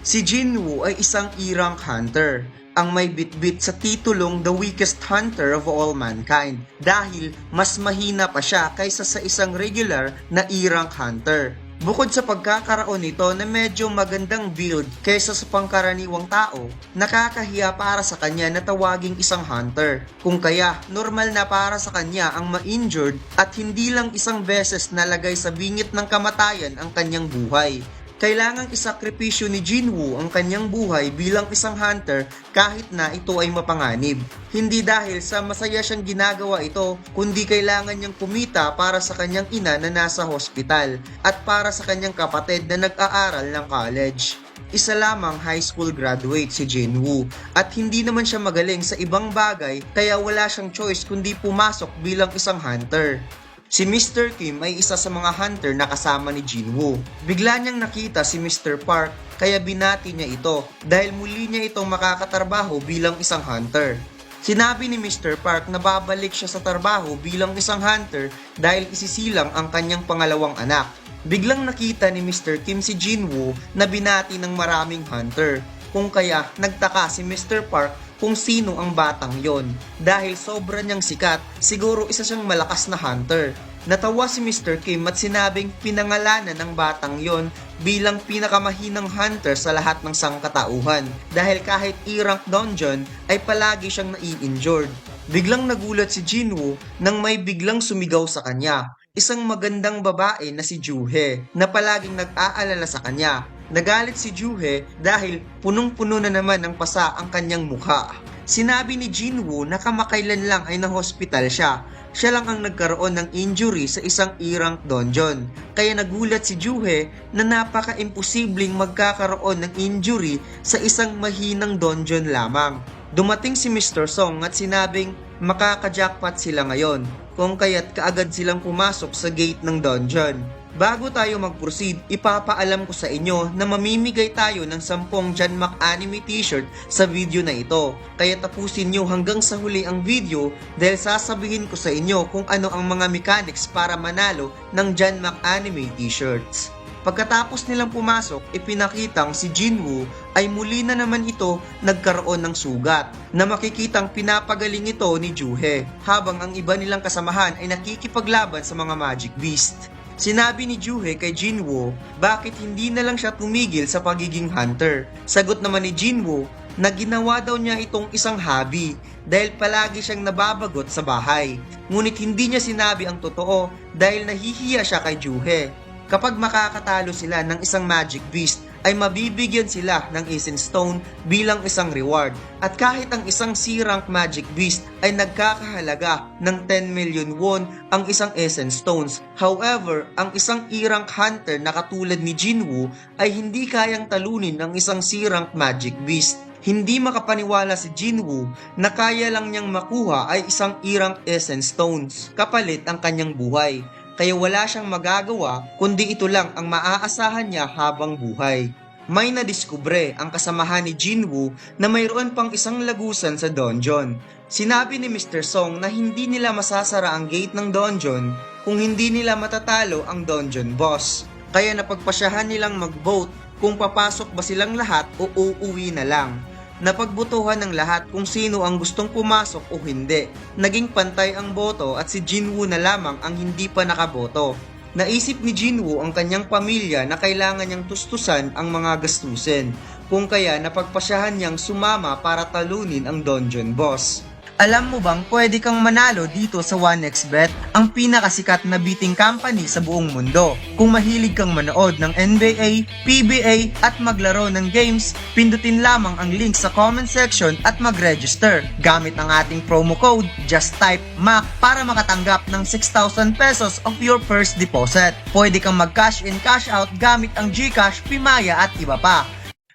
Si Jinwoo ay isang E-rank hunter, ang may bitbit sa titulong The Weakest Hunter of All Mankind dahil mas mahina pa siya kaysa sa isang regular na E-rank hunter. Bukod sa pagkakaroon nito na medyo magandang build kaysa sa pangkaraniwang tao, nakakahiya para sa kanya na tawaging isang hunter. Kung kaya, normal na para sa kanya ang ma-injured at hindi lang isang beses nalagay sa bingit ng kamatayan ang kanyang buhay. Kailangang isakripisyo ni Jinwoo ang kanyang buhay bilang isang hunter kahit na ito ay mapanganib. Hindi dahil sa masaya siyang ginagawa ito, kundi kailangan niyang kumita para sa kanyang ina na nasa hospital at para sa kanyang kapatid na nag-aaral ng college. Isa lamang high school graduate si Jinwoo at hindi naman siya magaling sa ibang bagay kaya wala siyang choice kundi pumasok bilang isang hunter. Si Mr. Kim ay isa sa mga hunter na kasama ni Jinwoo. Bigla niyang nakita si Mr. Park kaya binati niya ito dahil muli niya itong makakatrabaho bilang isang hunter. Sinabi ni Mr. Park na babalik siya sa trabaho bilang isang hunter dahil isisilang ang kanyang pangalawang anak. Biglang nakita ni Mr. Kim si Jinwoo na binati ng maraming hunter. Kung kaya nagtaka si Mr. Park kung sino ang batang yon. Dahil sobra niyang sikat, siguro isa siyang malakas na hunter. Natawa si Mr. Kim at sinabing pinangalanan ng batang yon bilang pinakamahinang hunter sa lahat ng sangkatauhan dahil kahit E-rank dungeon ay palagi siyang nai-injured. Biglang nagulat si Jinwoo nang may biglang sumigaw sa kanya. Isang magandang babae na si Juhe na palaging nag-aalala sa kanya. Nagalit si Juhe dahil punong-puno na naman ng pasa ang kanyang mukha. Sinabi ni Jinwoo na kamakailan lang ay na-hospital siya. Siya lang ang nagkaroon ng injury sa isang E-rank dungeon. Kaya nagulat si Juhe na napaka-imposibleng magkakaroon ng injury sa isang mahinang dungeon lamang. Dumating si Mr. Song at sinabing makaka-jackpot sila ngayon kung kaya't kaagad silang pumasok sa gate ng dungeon. Bago tayo mag-proceed, ipapaalam ko sa inyo na mamimigay tayo ng 10 Janmak Anime t-shirt sa video na ito. Kaya tapusin nyo hanggang sa huli ang video dahil sasabihin ko sa inyo kung ano ang mga mechanics para manalo ng Janmak Anime t-shirts. Pagkatapos nilang pumasok, ipinakitang si Jinwoo ay muli na naman ito nagkaroon ng sugat na makikitang pinapagaling ito ni Juhe habang ang iba nilang kasamahan ay nakikipaglaban sa mga magic beast. Sinabi ni Juhe kay Jinwoo bakit hindi na lang siya tumigil sa pagiging hunter. Sagot naman ni Jinwoo na ginawa daw niya itong isang hobby dahil palagi siyang nababagot sa bahay. Ngunit hindi niya sinabi ang totoo dahil nahihiya siya kay Juhe. Kapag makakatalo sila ng isang magic beast, ay mabibigyan sila ng Essence Stone bilang isang reward. At kahit ang isang C-rank magic beast ay nagkakahalaga ng 10 million won ang isang Essence Stones. However, ang isang E-rank hunter na katulad ni Jinwoo ay hindi kayang talunin ang isang C-rank magic beast. Hindi makapaniwala si Jinwoo na kaya lang niyang makuha ay isang E-rank Essence Stones kapalit ang kanyang buhay. Kaya wala siyang magagawa kundi ito lang ang maaasahan niya habang buhay. May nadiskubre ang kasamahan ni Jinwoo na mayroon pang isang lagusan sa dungeon. Sinabi ni Mr. Song na hindi nila masasara ang gate ng dungeon kung hindi nila matatalo ang dungeon boss. Kaya napagpasyahan nilang mag-vote kung papasok ba silang lahat o uuwi na lang. Napagbotohan ng lahat kung sino ang gustong pumasok o hindi. Naging pantay ang boto at si Jinwoo na lamang ang hindi pa nakaboto. Naisip ni Jinwoo ang kanyang pamilya na kailangan niyang tustusan ang mga gastusin. Kung kaya napagpasyahan niyang sumama para talunin ang dungeon boss. Alam mo bang pwede kang manalo dito sa 1xBet, ang pinakasikat na betting company sa buong mundo? Kung mahilig kang manood ng NBA, PBA at maglaro ng games, pindutin lamang ang link sa comment section at mag-register. Gamit ang ating promo code, just type MAC para makatanggap ng 6,000 pesos of your first deposit. Pwede kang mag-cash in cash out gamit ang GCash, Pimaya at iba pa.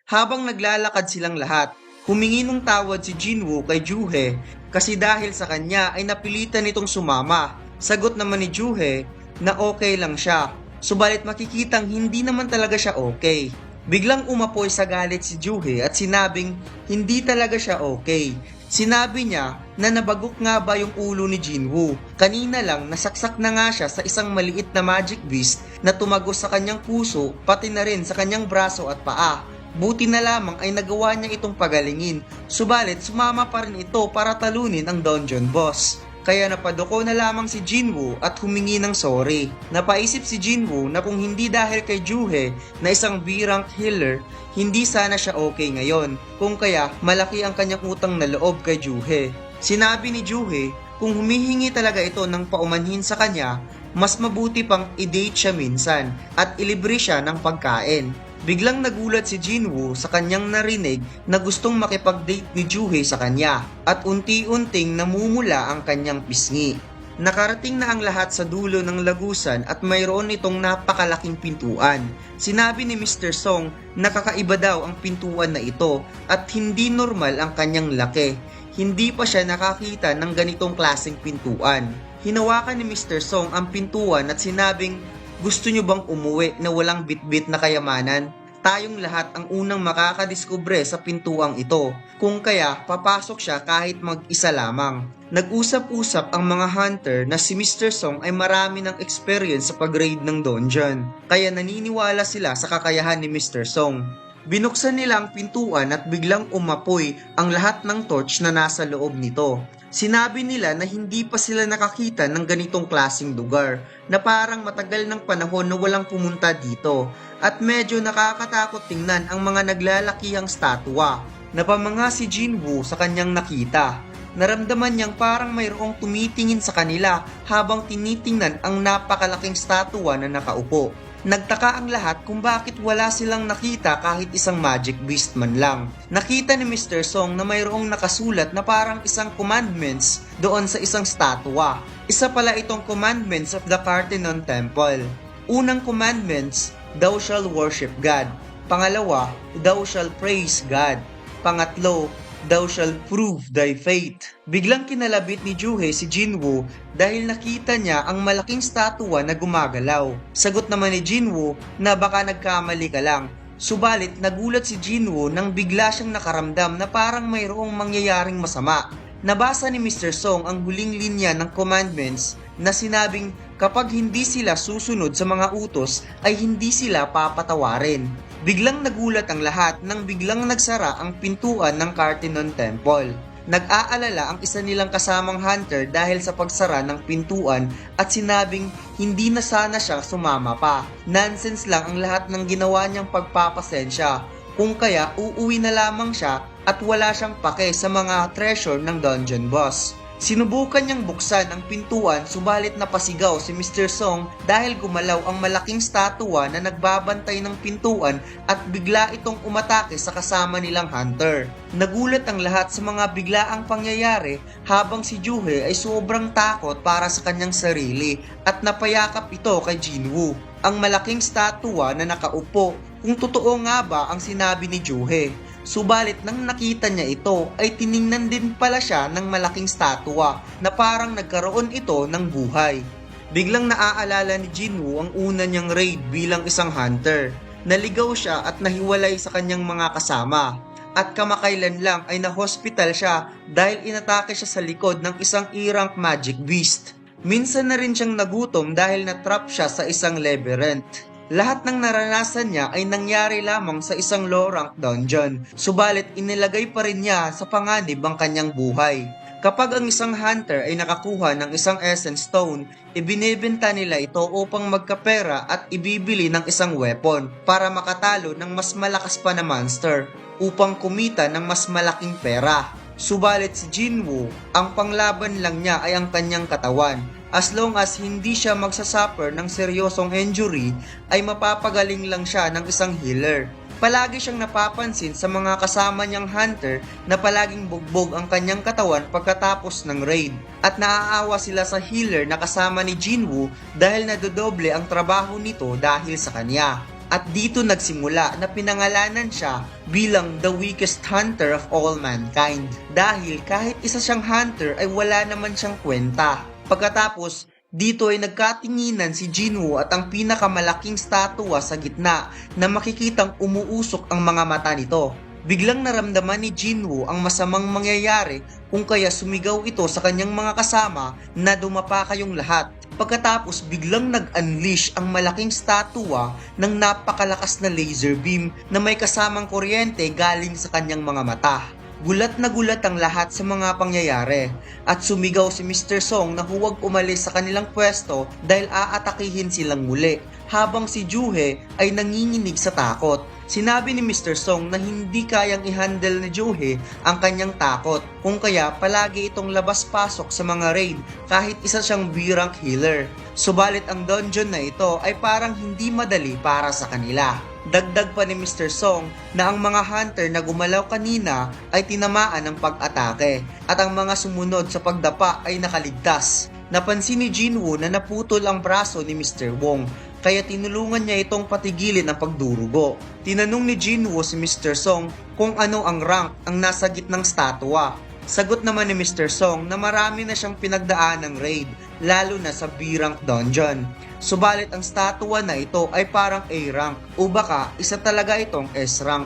Habang naglalakad silang lahat, humingi ng tawad si Jinwoo kay Juhe kasi dahil sa kanya ay napilitan itong sumama. Sagot naman ni Juhe na okay lang siya, subalit makikitang hindi naman talaga siya okay. Biglang umapoy sa galit si Juhe at sinabing hindi talaga siya okay. Sinabi niya na nabagok nga ba yung ulo ni Jinwoo. Kanina lang nasaksak na nga siya sa isang maliit na magic beast na tumagos sa kanyang puso pati na rin sa kanyang braso at paa. Buti na lamang ay nagawa niya itong pagalingin, subalit sumama pa rin ito para talunin ang dungeon boss. Kaya napaduko na lamang si Jinwoo at humingi ng sorry. Napaisip si Jinwoo na kung hindi dahil kay Juhe na isang B-rank healer, hindi sana siya okay ngayon. Kung kaya malaki ang kanyang utang na loob kay Juhe. Sinabi ni Juhe kung humihingi talaga ito ng paumanhin sa kanya, mas mabuti pang i-date siya minsan at ilibre siya ng pagkain. Biglang nagulat si Jinwoo sa kanyang narinig na gustong makipag-date ni Juhe sa kanya at unti-unting namumula ang kanyang pisngi. Nakarating na ang lahat sa dulo ng lagusan at mayroon itong napakalaking pintuan. Sinabi ni Mr. Song na kakaiba daw ang pintuan na ito at hindi normal ang kanyang laki. Hindi pa siya nakakita ng ganitong klaseng pintuan. Hinawakan ni Mr. Song ang pintuan at sinabing, "Gusto nyo bang umuwi na walang bitbit na kayamanan? Tayong lahat ang unang makakadiskubre sa pintuang ito. Kung kaya, papasok siya kahit mag-isa lamang." Nag-usap-usap ang mga hunter na si Mr. Song ay marami ng experience sa pag-raid ng dungeon. Kaya naniniwala sila sa kakayahan ni Mr. Song. Binuksan nila ang pintuan at biglang umapoy ang lahat ng torch na nasa loob nito. Sinabi nila na hindi pa sila nakakita ng ganitong klaseng lugar, na parang matagal ng panahon na walang pumunta dito, at medyo nakakatakot tingnan ang mga naglalakihang statwa. Napamanga si Jinwoo sa kanyang nakita. Naramdaman niyang parang mayroong tumitingin sa kanila habang tinitingnan ang napakalaking statwa na nakaupo. Nagtaka ang lahat kung bakit wala silang nakita kahit isang magic beast man lang. Nakita ni Mr. Song na mayroong nakasulat na parang isang commandments doon sa isang statwa. Isa pala itong commandments of the Parthenon Temple. Unang commandments, thou shall worship God. Pangalawa, thou shall praise God. Pangatlo, thou shall prove thy faith. Biglang kinalabit ni Juhe si Jinwoo dahil nakita niya ang malaking statwa na gumagalaw. Sagot naman ni Jinwoo na baka nagkamali ka lang. Subalit nagulat si Jinwoo nang bigla siyang nakaramdam na parang mayroong mangyayaring masama. Nabasa ni Mr. Song ang huling linya ng commandments na sinabing kapag hindi sila susunod sa mga utos ay hindi sila papatawarin. Biglang nagulat ang lahat nang biglang nagsara ang pintuan ng Parthenon Temple. Nag-aalala ang isa nilang kasamang hunter dahil sa pagsara ng pintuan at sinabing hindi na sana siya sumama pa. Nonsense lang ang lahat ng ginawa niyang pagpapasensya. Kung kaya uuwi na lamang siya at wala siyang pake sa mga treasure ng dungeon boss. Sinubukan niyang buksan ang pintuan subalit napasigaw si Mr. Song dahil gumalaw ang malaking statwa na nagbabantay ng pintuan at bigla itong umatake sa kasama nilang hunter. Nagulat ang lahat sa mga biglaang pangyayari habang si Juhe ay sobrang takot para sa kanyang sarili at napayakap ito kay Jinwoo, ang malaking statwa na nakaupo. Kung totoo nga ba ang sinabi ni Juhe? Subalit nang nakita niya ito ay tiningnan din pala siya ng malaking statwa na parang nagkaroon ito ng buhay. Biglang naaalala ni Jinwoo ang una niyang raid bilang isang hunter. Naligaw siya at nahiwalay sa kanyang mga kasama. At kamakailan lang ay na-hospital siya dahil inatake siya sa likod ng isang E-rank magic beast. Minsan na rin siyang nagutom dahil na-trap siya sa isang labyrinth. Lahat ng naranasan niya ay nangyari lamang sa isang low-rank dungeon, subalit inilagay pa rin niya sa panganib ang kanyang buhay. Kapag ang isang hunter ay nakakuha ng isang essence stone, ibinebenta nila ito upang magkapera at ibibili ng isang weapon para makatalo ng mas malakas pa na monster upang kumita ng mas malaking pera. Subalit si Jinwoo, ang panglaban lang niya ay ang kanyang katawan. As long as hindi siya magsasuffer ng seryosong injury, ay mapapagaling lang siya ng isang healer. Palagi siyang napapansin sa mga kasama niyang hunter na palaging bugbog ang kanyang katawan pagkatapos ng raid. At naaawa sila sa healer na kasama ni Jinwoo dahil nadodoble ang trabaho nito dahil sa kanya. At dito nagsimula na pinangalanan siya bilang the weakest hunter of all mankind. Dahil kahit isa siyang hunter ay wala naman siyang kwenta. Pagkatapos, dito ay nagkatinginan si Jinwoo at ang pinakamalaking statwa sa gitna na makikitang umuusok ang mga mata nito. Biglang naramdaman ni Jinwoo ang masamang mangyayari kung kaya sumigaw ito sa kanyang mga kasama na dumapa kayong lahat. pagkatapos biglang nag-unleash ang malaking statua ng napakalakas na laser beam na may kasamang kuryente galing sa kanyang mga mata. Gulat na gulat ang lahat sa mga pangyayari at sumigaw si Mr. Song na huwag umalis sa kanilang pwesto dahil aatakihin silang muli, habang si Joo-hee ay nanginginig sa takot. Sinabi ni Mr. Song na hindi kayang i-handle ni Joo-hee ang kanyang takot, kung kaya palagi itong labas-pasok sa mga raid kahit isa siyang B-rank healer. Subalit ang dungeon na ito ay parang hindi madali para sa kanila. Dagdag pa ni Mr. Song na ang mga hunter na gumalaw kanina ay tinamaan ng pag-atake at ang mga sumunod sa pagdapa ay nakaligtas. Napansin ni Jinwoo na naputol ang braso ni Mr. Wong, kaya tinulungan niya itong patigilin ang pagdurugo. Tinanong ni Jinwoo si Mr. Song kung ano ang rank ang nasa gitnang statua. Sagot naman ni Mr. Song na marami na siyang pinagdaan ng raid, lalo na sa B-rank dungeon. Subalit ang statua na ito ay parang A-rank o baka isa talaga itong S-rank.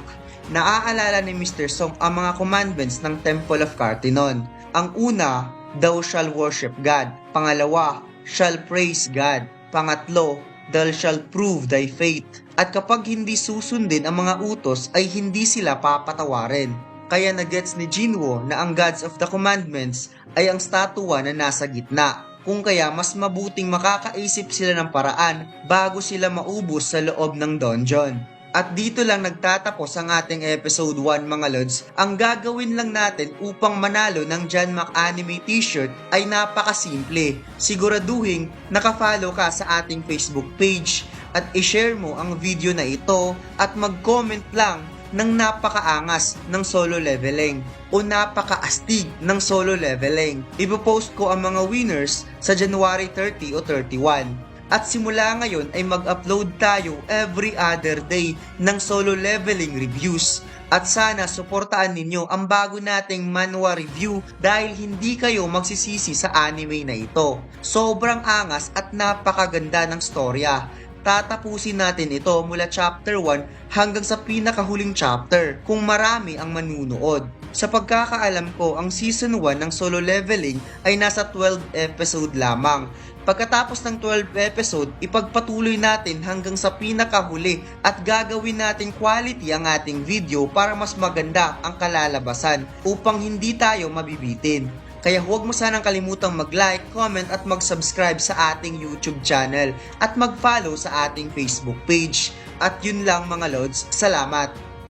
Naaalala ni Mr. Song ang mga commandments ng Temple of Cartenon. Ang una, thou shall worship God. Pangalawa, shall praise God. Pangatlo, thou shall prove thy faith. At kapag hindi susundin ang mga utos ay hindi sila papatawarin. Kaya nagets ni Jinwoo na ang gods of the commandments ay ang statua na nasa gitna. Kung kaya mas mabuting makakaisip sila ng paraan bago sila maubos sa loob ng dungeon. At dito lang nagtatapos ang ating episode 1 mga lods. Ang gagawin lang natin upang manalo ng Janmak Anime t-shirt ay napakasimple. Siguraduhin nakafollow ka sa ating Facebook page at i-share mo ang video na ito at mag-comment lang ng napakaangas ng solo leveling o napakaastig ng solo leveling. Ipopost ko ang mga winners sa January 30 o 31. At simula ngayon ay mag-upload tayo every other day ng solo leveling reviews. At sana suportaan ninyo ang bago nating manhwa review dahil hindi kayo magsisisi sa anime na ito. Sobrang angas at napakaganda ng storya. Tatapusin natin ito mula chapter 1 hanggang sa pinakahuling chapter kung marami ang manunood. Sa pagkakaalam ko, ang season 1 ng solo leveling ay nasa 12 episode lamang. Pagkatapos ng 12 episode, ipagpatuloy natin hanggang sa pinakahuli at gagawin natin quality ang ating video para mas maganda ang kalalabasan upang hindi tayo mabibitin. Kaya huwag mo sanang kalimutang mag-like, comment at mag-subscribe sa ating YouTube channel at mag-follow sa ating Facebook page. At yun lang mga lods, salamat!